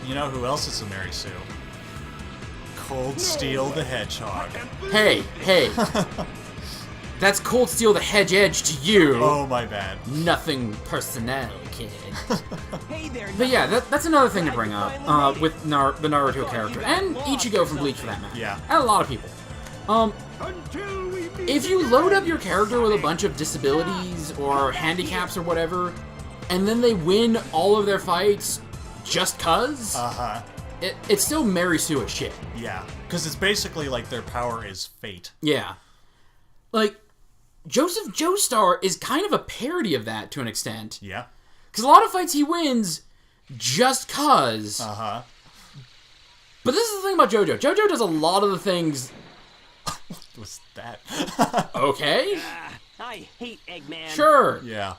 You know who else is a Mary Sue? Cold Steel the Hedgehog. Hey. That's Cold Steel the Hedge Edge to you. Oh, my bad. Nothing personnel, kid. Hey there, But yeah, that's another thing to bring up with the Naruto character, and Ichigo from Bleach for that matter. Yeah. And a lot of people. If you load up your character with a bunch of disabilities or handicaps or whatever, and then they win all of their fights just cause, it's still Mary Sue as shit. Yeah, because it's basically like their power is fate. Yeah. Like, Joseph Joestar is kind of a parody of that to an extent. Yeah. Because a lot of fights he wins just cause. Uh-huh. But this is the thing about JoJo. JoJo does a lot of the things... What's that? Okay. I hate Eggman. Sure. Yeah.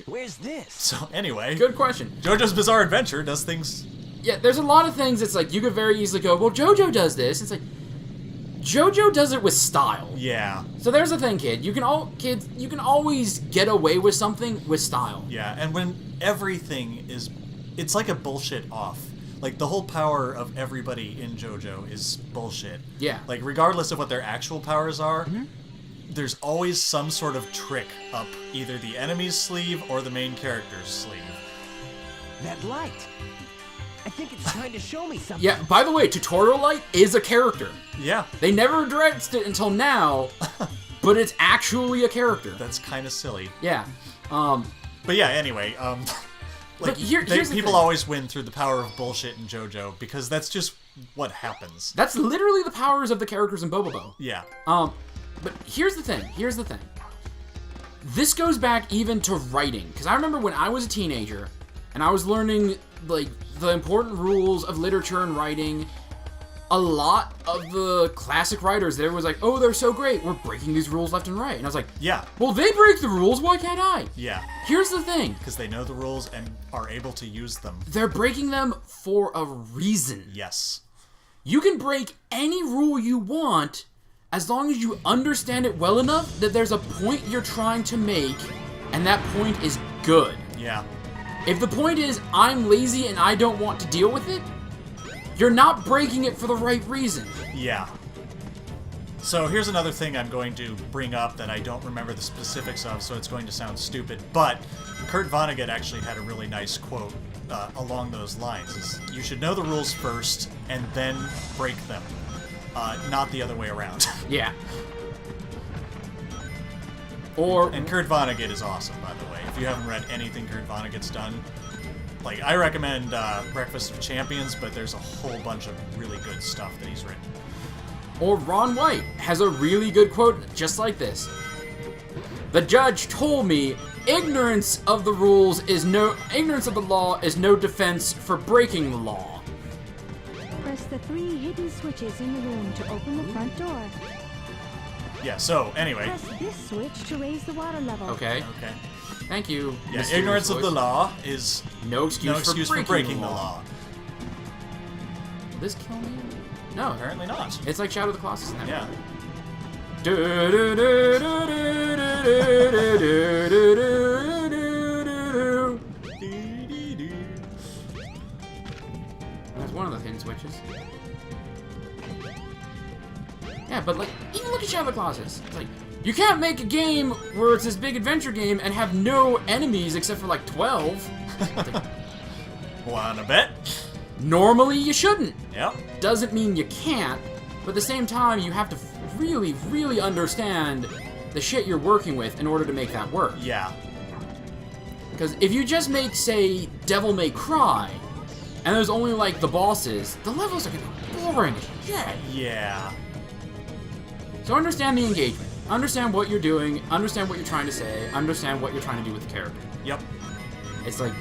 Where's this? So, anyway. Good question. JoJo's Bizarre Adventure does things... Yeah, there's a lot of things that's like, you could very easily go, well, JoJo does this. It's like, JoJo does it with style. Yeah. So there's the thing, kid. You can always get away with something with style. Yeah, and when everything is... It's like a bullshit off. Like, the whole power of everybody in JoJo is bullshit. Yeah. Like, regardless of what their actual powers are, there's always some sort of trick up either the enemy's sleeve or the main character's sleeve. That light. I think it's trying to show me something. Yeah, by the way, Tutorial Light is a character. Yeah. They never addressed it until now, but it's actually a character. That's kind of silly. Yeah. But yeah, anyway, like, here's the people thing. always win through the power of bullshit in JoJo, because that's just what happens. That's literally the powers of the characters in Bobobo. Yeah. But here's the thing. This goes back even to writing, because I remember when I was a teenager, and I was learning, like, the important rules of literature and writing, a lot of the classic writers there was like, oh, they're so great, we're breaking these rules left and right. And I was like, Yeah. well, they break the rules, why can't I? Yeah. Here's the thing. Because they know the rules and are able to use them. They're breaking them for a reason. Yes. You can break any rule you want as long as you understand it well enough that there's a point you're trying to make, and that point is good. Yeah. If the point is, I'm lazy and I don't want to deal with it, you're not breaking it for the right reason. Yeah. So here's another thing I'm going to bring up that I don't remember the specifics of, so it's going to sound stupid, but Kurt Vonnegut actually had a really nice quote along those lines. Is, you should know the rules first and then break them, not the other way around. Yeah. Or... And Kurt Vonnegut is awesome, by the way. If you haven't read anything Kurt Vonnegut's done, like, I recommend Breakfast of Champions, but there's a whole bunch of really good stuff that he's written. Or Ron White has a really good quote just like this. The judge told me ignorance of the law is no defense for breaking the law. Press the 3 hidden switches in the room to open the front door. Yeah, so, anyway. Press this switch to raise the water level. Okay. Okay. Thank you. Yeah, Mysterious ignorance of voice. the law is No excuse, for breaking the law. Will this kill me? No, Apparently not. it's like Shadow of the Colossus in that. Yeah. That's one of the hidden switches. Yeah, but like, even look at Shadow of the Colossus. It's like, you can't make a game where it's this big adventure game and have no enemies except for like 12. Like, Wanna bet? normally you shouldn't. Yep. Doesn't mean you can't, but at the same time, you have to really, really understand the shit you're working with in order to make that work. Yeah. Because if you just make, say, Devil May Cry, and there's only like the bosses, the levels are gonna be boring as shit. Yeah. So understand the engagement. Understand what you're doing, understand what you're trying to say, understand what you're trying to do with the character. Yep. It's like,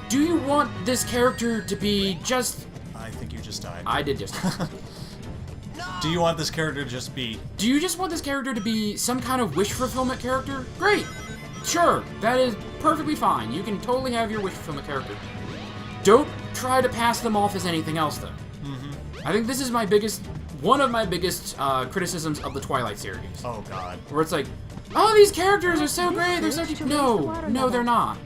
do you want this character to be just... I think you just died. I did just... Do you want this character to just be... Do you just want this character to be some kind of wish fulfillment character? Great! Sure, that is perfectly fine. You can totally have your wish fulfillment character. Don't try to pass them off as anything else, though. I think this is one of my biggest criticisms of the Twilight series. Oh, God. Where it's like, oh, these characters are so great, they're so... No, they're not.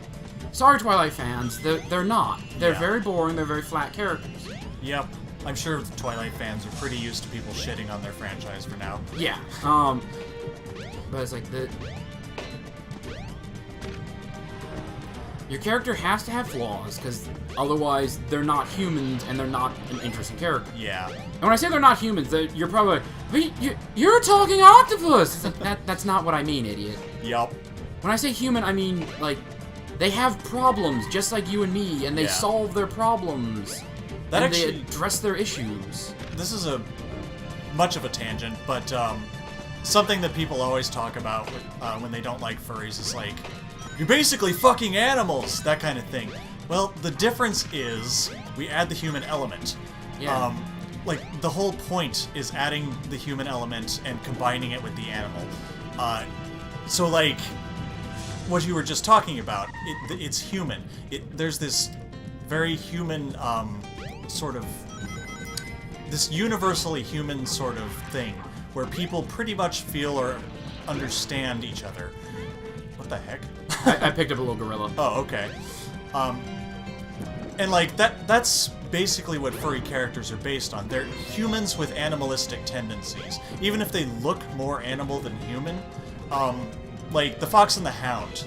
sorry, Twilight fans, they're not. They're Yeah. very boring. They're very flat characters. Yep. I'm sure Twilight fans are pretty used to people shitting on their franchise for now. Yeah. But it's like your character has to have flaws, because otherwise they're not humans and they're not an interesting character. Yeah. And when I say they're not humans, you're probably like, you're a talking octopus! It's like, that's not what I mean, idiot. Yup. When I say human, I mean, like, they have problems just like you and me, and they Yeah. solve their problems. That and actually- they address their issues. This is a much of a tangent, but something that people always talk about when they don't like furries is like, you're basically fucking animals, that kind of thing. Well, the difference is we add the human element. Yeah. Like, the whole point is adding the human element and combining it with the animal. So, like, what you were just talking about, it's human. There's this very human sort of... this universally human sort of thing where people pretty much feel or understand each other. What the heck? I picked up a little gorilla. Oh, okay. And like that's basically what furry characters are based on. They're humans with animalistic tendencies. Even if they look more animal than human, like the Fox and the Hound,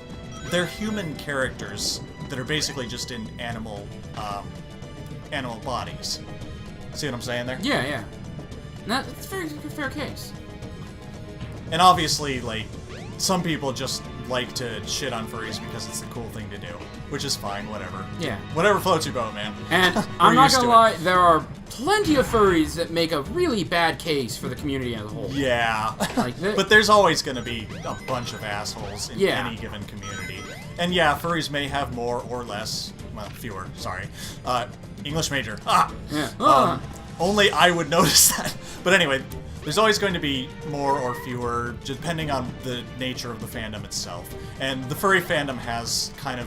they're human characters that are basically just in animal bodies. See what I'm saying there? Yeah, yeah. That's a very fair case. And obviously, like, some people just like to shit on furries because it's the cool thing to do, which is fine, whatever. Yeah. Whatever floats your boat, man. And We're I'm not used gonna to it. lie, there are plenty of furries that make a really bad case for the community as a whole. Yeah. Like but there's always going to be a bunch of assholes in Yeah. any given community. And yeah, furries may have more or less, well, fewer, sorry. English major. Yeah. Only I would notice that. But anyway, there's always going to be more or fewer, depending on the nature of the fandom itself. And the furry fandom has kind of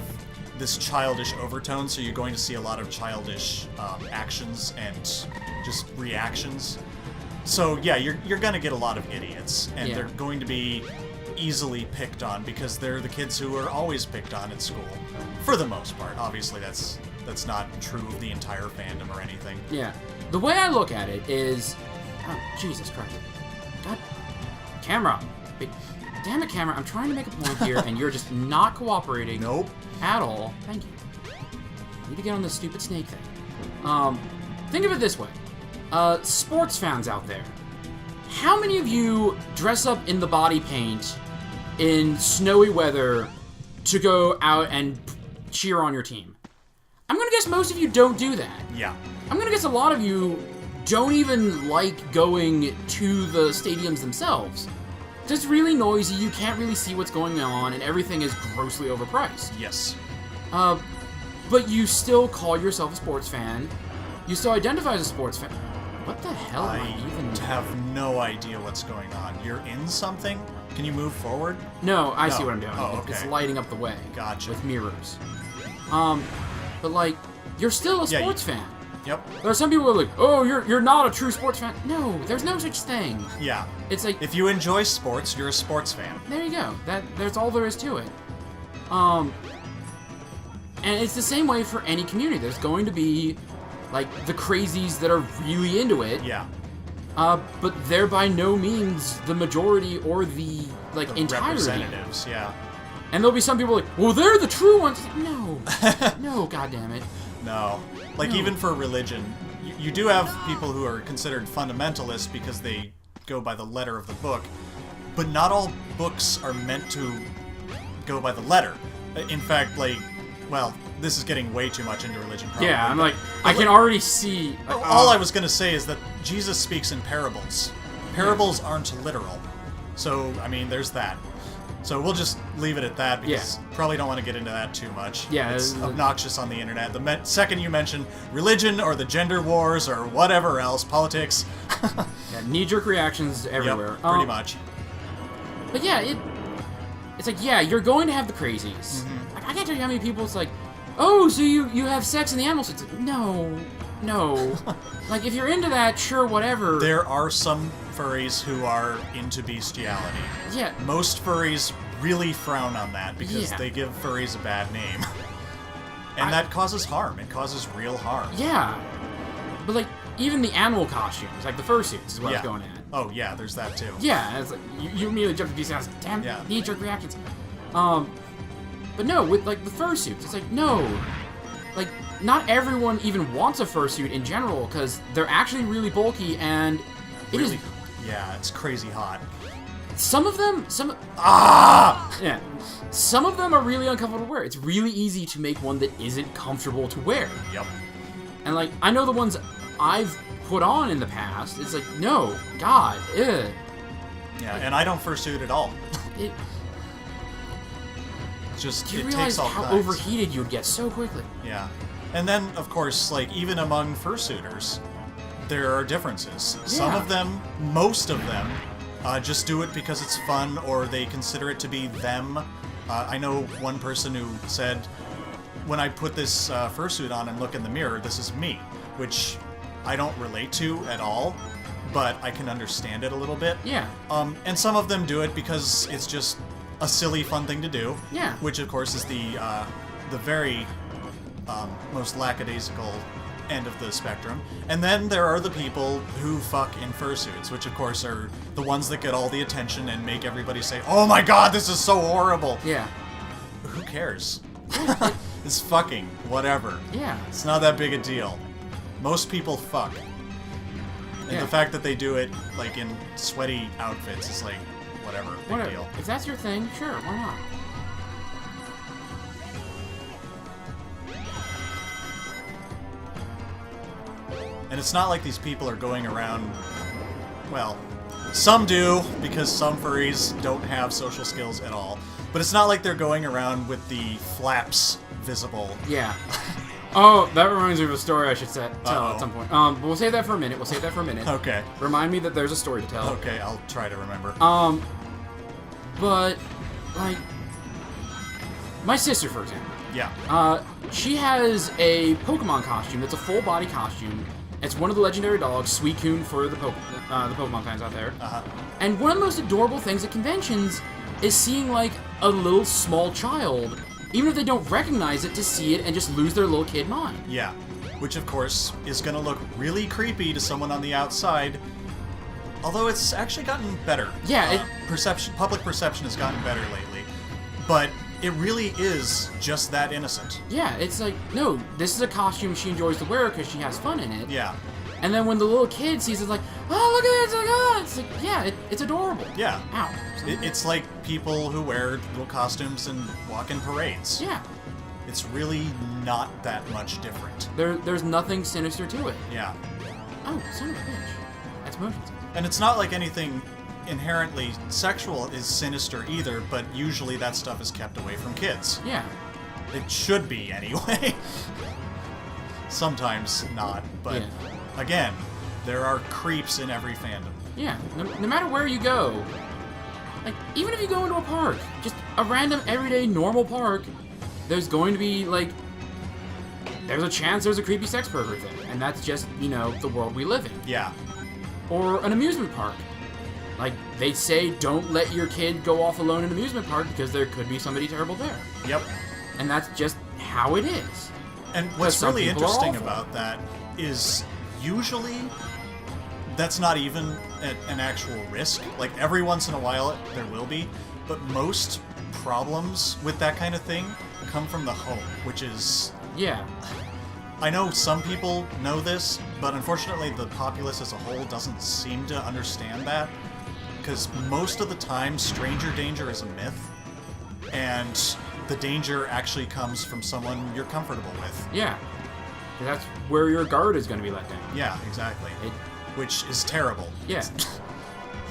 this childish overtone, so you're going to see a lot of childish actions and just reactions. So yeah, you're going to get a lot of idiots, and Yeah. they're going to be easily picked on because they're the kids who are always picked on at school, for the most part. Obviously, that's not true of the entire fandom or anything. Yeah. The way I look at it is... Oh, Jesus Christ. God. Camera. Damn it, camera. I'm trying to make a point here, and you're just not cooperating. Nope. At all. Thank you. I need to get on this stupid snake thing. Think of it this way. Sports fans out there. How many of you dress up in the body paint in snowy weather to go out and cheer on your team? I'm gonna guess most of you don't do that. Yeah. I'm gonna guess a lot of you don't even like going to the stadiums themselves. It's really noisy, you can't really see what's going on, and everything is grossly overpriced. Yes. But you still call yourself a sports fan. You still identify as a sports fan. What the hell am I even... have no idea what's going on. You're in something? Can you move forward? No, I see No. what I'm doing. Oh, It's okay. lighting up the way. Gotcha. With mirrors. But like, you're still a Yeah, sports fan. Yep. There are some people who are like, oh, you're not a true sports fan. No, there's no such thing. Yeah. It's like, If you enjoy sports, you're a sports fan. there you go. That's all there is to it. And it's the same way for any community. There's going to be, like, the crazies that are really into it. Yeah. But they're by no means the majority or the, like, The entirety. representatives, yeah. And there'll be some people like, well, they're the true ones. It's like, no. No, goddammit. No. Like, No. even for religion, you do have people who are considered fundamentalists because they go by the letter of the book, but not all books are meant to go by the letter. In fact, like, well, this is getting way too much into religion, probably. Yeah, I'm but- like, I can already see. All I was going to say is that Jesus speaks in parables. Parables aren't literal. So, I mean, there's that. So we'll just leave it at that because probably don't want to get into that too much. Yeah, it's obnoxious on the internet. The second you mention religion or the gender wars or whatever else, politics. Yeah, knee-jerk reactions everywhere. Yep, pretty much. But yeah, it's like, yeah, you're going to have the crazies. Mm-hmm. Like, I can't tell you how many people it's like, oh, so you have sex in the animals. It's like, no. Like, if you're into that, sure, whatever. There are some furries who are into bestiality. Yeah. Most furries really frown on that because Yeah. they give furries a bad name. And that causes harm. It causes real harm. Yeah. But, like, even the animal costumes, like the fursuits is what I was going at. Oh, yeah, there's that too. Yeah, it's like, you immediately jump to DC and I was like, damn, Yeah. knee-jerk reactions. But no, with, like, the fursuits, it's like, no. Like, not everyone even wants a fursuit in general, because they're actually really bulky, and it is... Yeah, it's crazy hot. Some of them... Yeah. Some of them are really uncomfortable to wear. It's really easy to make one that isn't comfortable to wear. Yep. And, like, I know the ones I've put on in the past, it's like, no, God, ugh. Yeah, and I don't fursuit at all. It, Just, do you it realize takes all how kinds. overheated you would get so quickly? Yeah. And then, of course, like, even among fursuiters, there are differences. Some Yeah. of them, most of them, just do it because it's fun or they consider it to be them. I know one person who said, when I put this fursuit on and look in the mirror, this is me, which I don't relate to at all, but I can understand it a little bit. Yeah. And some of them do it because it's just a silly, fun thing to do. Yeah. Which, of course, is the very most lackadaisical end of the spectrum. And then there are the people who fuck in fursuits, which, of course, are the ones that get all the attention and make everybody say, "Oh my God, this is so horrible." Yeah. Who cares? It's fucking whatever. Yeah. It's not that big a deal. Most people fuck. And Yeah. the fact that they do it, like, in sweaty outfits is like, whatever, big Whatever. deal. If that's your thing, sure, why not? And it's not like these people are going around, well, some do, because some furries don't have social skills at all. But it's not like they're going around with the flaps visible. Yeah. Oh, that reminds me of a story I should tell Uh-oh. at some point. But we'll save that for a minute. Okay. Remind me that there's a story to tell. Okay, I'll try to remember. But, like, my sister, for example, Yeah. she has a Pokemon costume that's a full body costume. It's one of the legendary dogs, Suicune for the Pokemon fans out there. Uh-huh. And one of the most adorable things at conventions is seeing, like, a little small child, even if they don't recognize it, to see it and just lose their little kid mind. Yeah. Which, of course, is going to look really creepy to someone on the outside. Although it's actually gotten better. Yeah, public perception has gotten better lately. But it really is just that innocent. Yeah, it's like, no, this is a costume she enjoys to wear because she has fun in it. Yeah. And then when the little kid sees it, like, oh, look at it, it's like, oh, it's like, yeah, it's adorable. Yeah. Ow. It's like people who wear little costumes and walk in parades. Yeah. It's really not that much different. There's nothing sinister to it. Yeah. Oh, son of a bitch. That's motion sensor. And it's not like anything inherently sexual is sinister either, but usually that stuff is kept away from kids. Yeah. It should be, anyway. Sometimes not, but Yeah. again, there are creeps in every fandom. Yeah. No matter where you go, like, even if you go into a park, just a random, everyday, normal park, there's going to be, like, there's a chance there's a creepy sex pervert there. And that's just, you know, the world we live in. Yeah. Or an amusement park. Like, they say don't let your kid go off alone in an amusement park because there could be somebody terrible there. Yep. And that's just how it is. And what's some really people are interesting awful. about that is usually that's not even an actual risk. Like, every once in a while there will be, but most problems with that kind of thing come from the home, which is... Yeah. I know some people know this, but unfortunately the populace as a whole doesn't seem to understand that, because most of the time stranger danger is a myth, and the danger actually comes from someone you're comfortable with. Yeah. That's where your guard is going to be let down. Yeah, exactly. Which is terrible. Yeah.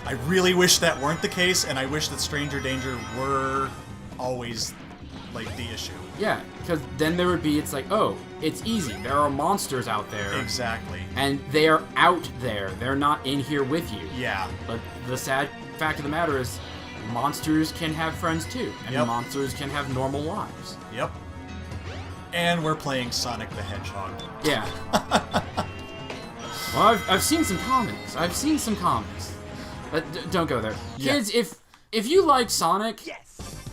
I really wish that weren't the case, and I wish that stranger danger were always, like, the issue. Yeah, because then there would be, it's like, oh, it's easy. There are monsters out there. Exactly. And they are out there. They're not in here with you. Yeah. But the sad fact of the matter is, monsters can have friends too. And Yep. monsters can have normal lives. Yep. And we're playing Sonic the Hedgehog. Yeah. Well, I've seen some comics. But don't go there. Yeah. Kids, if you like Sonic... Yes.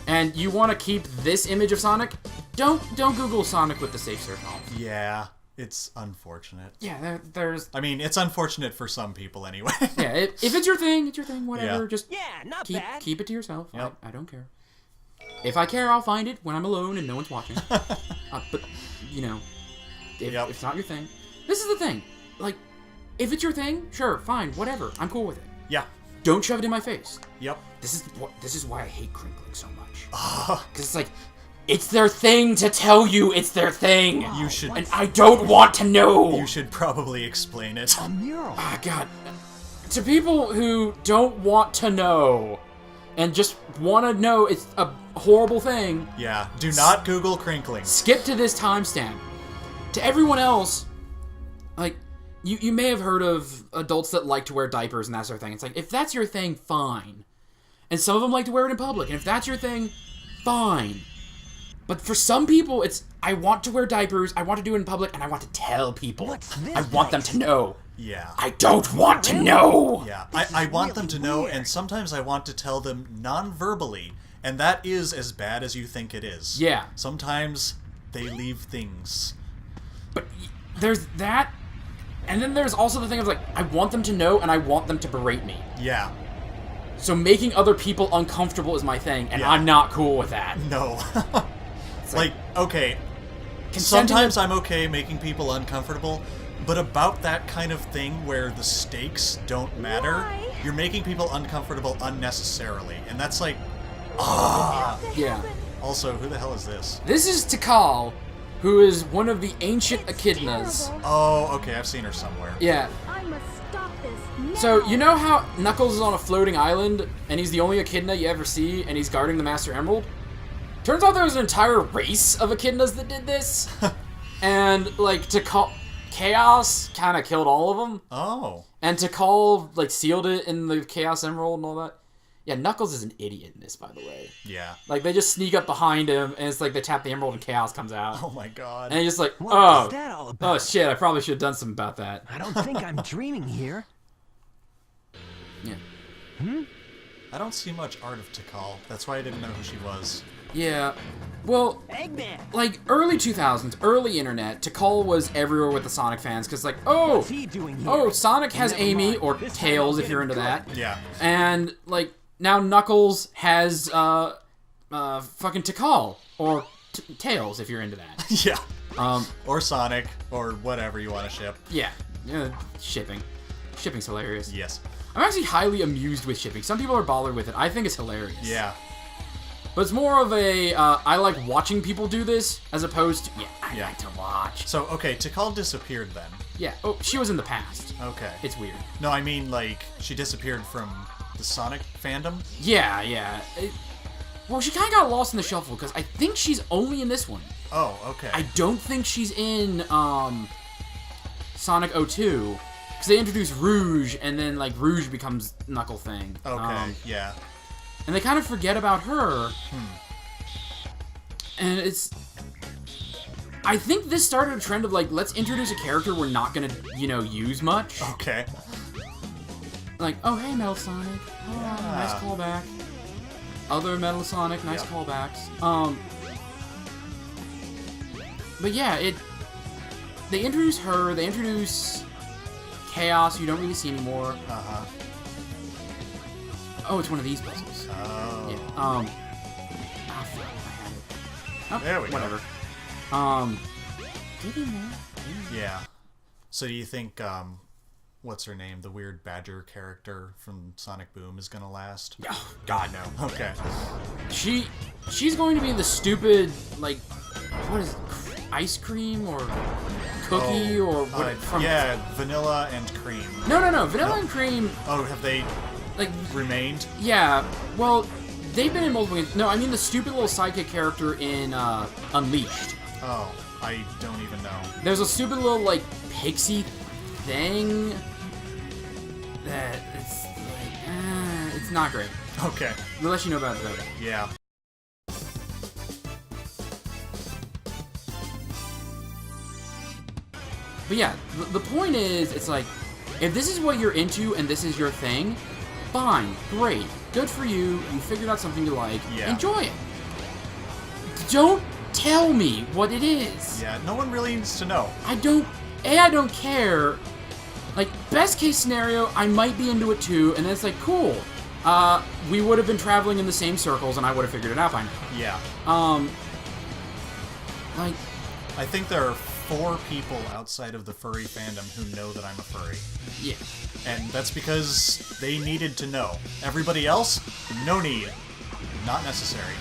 And you want to keep this image of Sonic, don't Google Sonic with the safe search off. Yeah, it's unfortunate. Yeah, there's... I mean, it's unfortunate for some people anyway. Yeah, if it's your thing, it's your thing, whatever. Yeah. Just not bad. keep it to yourself. Yep. I don't care. If I care, I'll find it when I'm alone and no one's watching. But, you know, if it's not your thing... This is the thing. Like, if it's your thing, sure, fine, whatever. I'm cool with it. Yeah. Don't shove it in my face. Yep. This is why I hate crinkling so much. Because it's like, it's their thing to tell you it's their thing. You should... And I don't want to know. You should probably explain it. A mural. Ah, God. To people who don't want to know and just want to know it's a horrible thing, Yeah. Do not Google crinkling. skip to this timestamp. To everyone else, like, you may have heard of adults that like to wear diapers and that sort of thing. It's like, if that's your thing, fine. And some of them like to wear it in public. And if that's your thing, fine. But for some people, it's, I want to wear diapers, I want to do it in public, and I want to tell people. What's this I want them place? to know. Yeah. I don't want to know! Yeah. This I is want them to really know, weird. and sometimes I want to tell them non-verbally. And that is as bad as you think it is. Yeah. Sometimes they leave things. But there's that, and then there's also the thing of like, I want them to know, and I want them to berate me. Yeah. So making other people uncomfortable is my thing, and Yeah. I'm not cool with that. No. Like, okay, Consenting sometimes I'm okay making people uncomfortable, but about that kind of thing where the stakes don't matter, Why? you're making people uncomfortable unnecessarily. And that's like, Yeah. also, who the hell is this? This is Tikal, who is one of the ancient echidnas. Terrible. Oh, okay, I've seen her somewhere. Yeah. I must stop this now. So, you know how Knuckles is on a floating island, and he's the only echidna you ever see, and he's guarding the Master Emerald? Turns out there was an entire race of echidnas that did this. And, like, Tikal... Chaos kind of killed all of them. Oh. And Tikal, like, sealed it in the Chaos Emerald and all that. Yeah, Knuckles is an idiot in this, by the way. Yeah. Like, they just sneak up behind him, and it's like they tap the Emerald and Chaos comes out. Oh my god. And he's just like, What oh, was that all about? oh shit, I probably should have done something about that. I don't think I'm dreaming here. Yeah. I don't see much art of Tikal. That's why I didn't know who she was. Yeah. Well, Eggman! like, early 2000s, early internet, Tikal was everywhere with the Sonic fans, because, like, oh, What's he doing here? oh, Sonic has Never Amy, mind. or This time Tails I'll if get you're him into good. that. Yeah. And, like, now Knuckles has, fucking Tikal, or Tails if you're into that. Yeah. Um, Or Sonic, or whatever you want to ship. yeah. Shipping. Shipping's hilarious. Yes. I'm actually highly amused with shipping. Some people are bothered with it. I think it's hilarious. Yeah. But it's more of a, I like watching people do this, as opposed to, I Yeah. like to watch. So, okay, Tikal disappeared then. Yeah. Oh, she was in the past. Okay. It's weird. No, I mean, like, she disappeared from the Sonic fandom? Yeah, yeah. Well, she kind of got lost in the shuffle, because I think she's only in this one. Oh, okay. I don't think she's in, Sonic 02, because they introduced Rouge, and then, like, Rouge becomes Knuckle Thing. Okay, yeah. And they kind of forget about her. And it's... I think this started a trend of, like, let's introduce a character we're not gonna, you know, use much. Okay. Like, oh, hey, Metal Sonic. Oh, nice callback. Other Metal Sonic, nice Yeah. callbacks. But yeah, they introduce her, they introduce Chaos, you don't really see anymore. Uh-huh. Oh, it's one of these puzzles. Oh. Yeah. Ah, fuck, I had it. Oh, There we go. whatever. Get in there. Yeah. So do you think, what's her name? The weird badger character from Sonic Boom is gonna last? Oh, God, no. Okay. She's going to be the stupid, like, what is it? Ice cream or cookie or what? From... Yeah, vanilla and cream. No. Vanilla and cream, Oh, have they like, remained? yeah. Well, they've been in multiple games. No, I mean the stupid little sidekick character in Unleashed. Oh, I don't even know. There's a stupid little, like, pixie thing that it's like, it's not great. Okay. We'll let you know about it later. Yeah. But yeah, the point is, it's like, if this is what you're into and this is your thing, fine, great, good for you, you figured out something you like, Yeah. enjoy it. Don't tell me what it is. Yeah, no one really needs to know. I don't care. Like, best case scenario, I might be into it too, and then it's like, cool. We would have been traveling in the same circles, and I would have figured it out by now. Yeah. Like... I think there are 4 people outside of the furry fandom who know that I'm a furry. Yeah. And that's because they needed to know. Everybody else, no need. Not necessary.